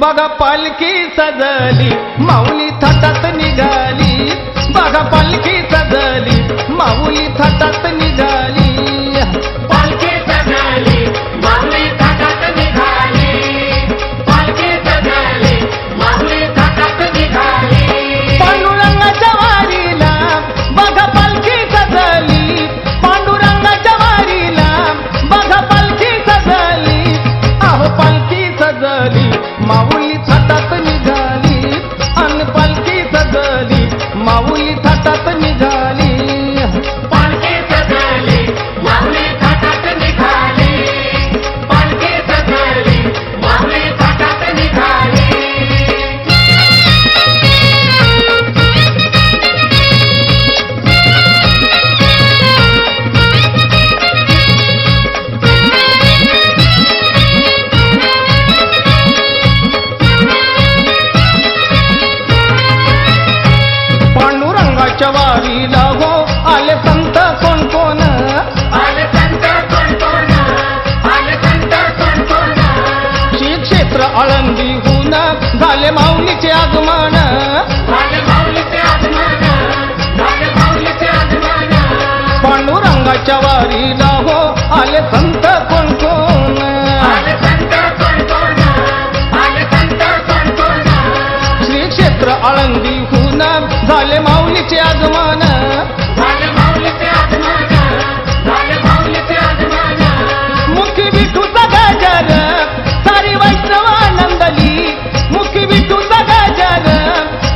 बघा पालखी सजली माऊली थाटात निघाली, बघा पालखी सजली माऊली थाटात निघाली, पालखी सजली माऊली थाटात निघाली, पालखी सजली माऊली थाटात निघाली. पांडुरंगाच्या वारीला बघा पालखी सजली, पांडुरंगाच्या वारीला बघा पालखी सजली, अहो पालखी सजली माऊली थाटात निघाली, अन पालखी सजली माऊली थाटात निघाली, पालखी सजली माऊली थाटात निघाली, पालखी सजली माऊली थाटात निघाली. पांडुरंगाच्या वारीला हो आले संत कोण कोण, आले संत कोण कोण, आले संत कोण कोण, श्री क्षेत्र आळंदीहून झाले माऊलीचे आगमन, झाले माऊलीचे आगमन, झाले माऊलीचे आगमन. पांडुरंगाच्या वारीला हो आले संत कोण कोण, आले संत कोण कोण, आले संत कोण कोण, श्री क्षेत्र आळंदीहून झाले माऊलीचे आगमन, झाले माऊलीचे आगमन, झाले माऊलीचे आगमन. मुखी विठूचा गजर सारी वैष्णव आनंदली, मुखी विठूचा गजर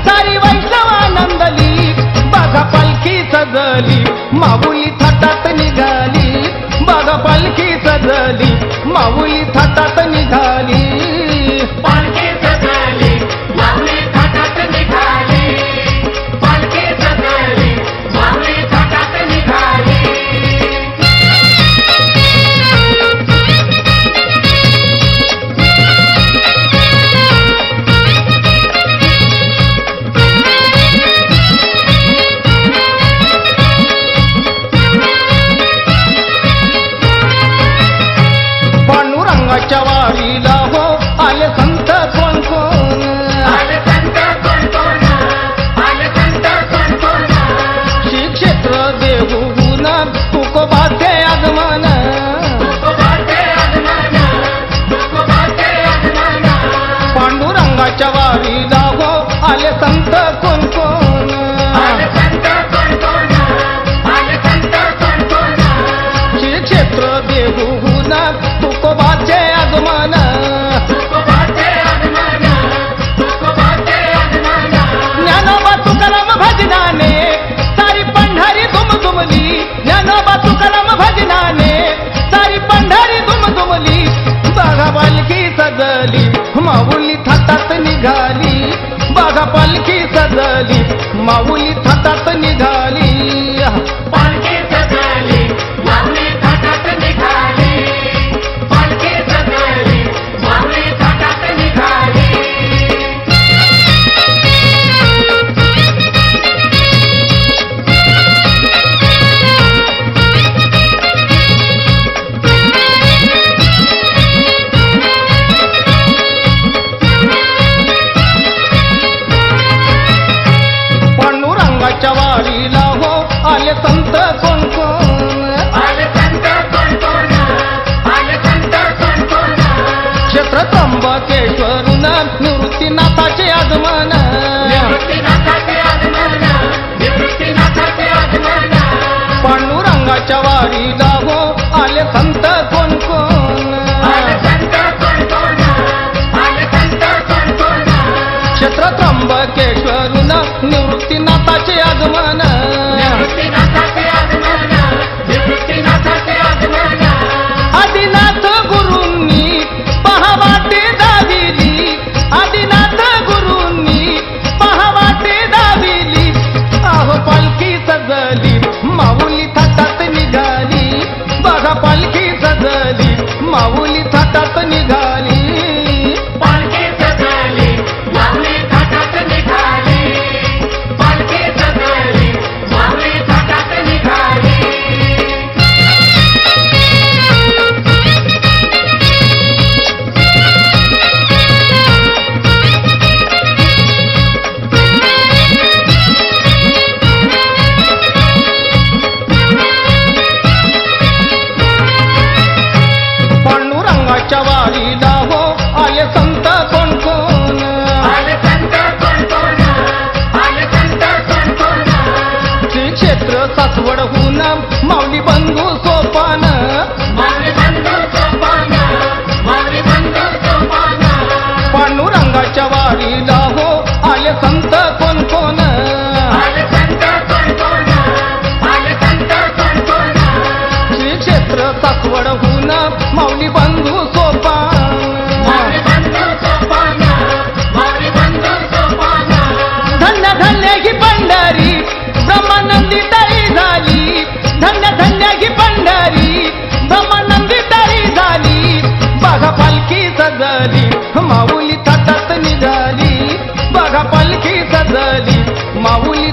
सारी वैष्णव आनंदली, बघा पालखी सजली माऊली थाटात निघाली, बघा पालखी सजली माऊली थाटात निघाली, पालखी सजली माऊली थाटात निघाली, पालखी सजली माऊली थाटात निघाली. क्षेत्र सासवडहून माऊली बंधू सोपान माऊली बंधू सोपान माऊली बंधू सोपान पांडुरंगाच्या वारीला हो आले संत कोण कोण आले संत कोण कोण आले संत कोण कोण श्री क्षेत्र सासवडहून माऊली बंधू सोपान माऊली बंधू सोपान माऊली बंधू सोपान धन्य धन्य ही पंढरी ब्रह्मानंदी तरी झाली धन्य धन्य ही पंढरी ब्रह्मानंदी तरी झाली बघा पालखी सजली माऊली थाटात निघाली बघा पालखी सजली माऊली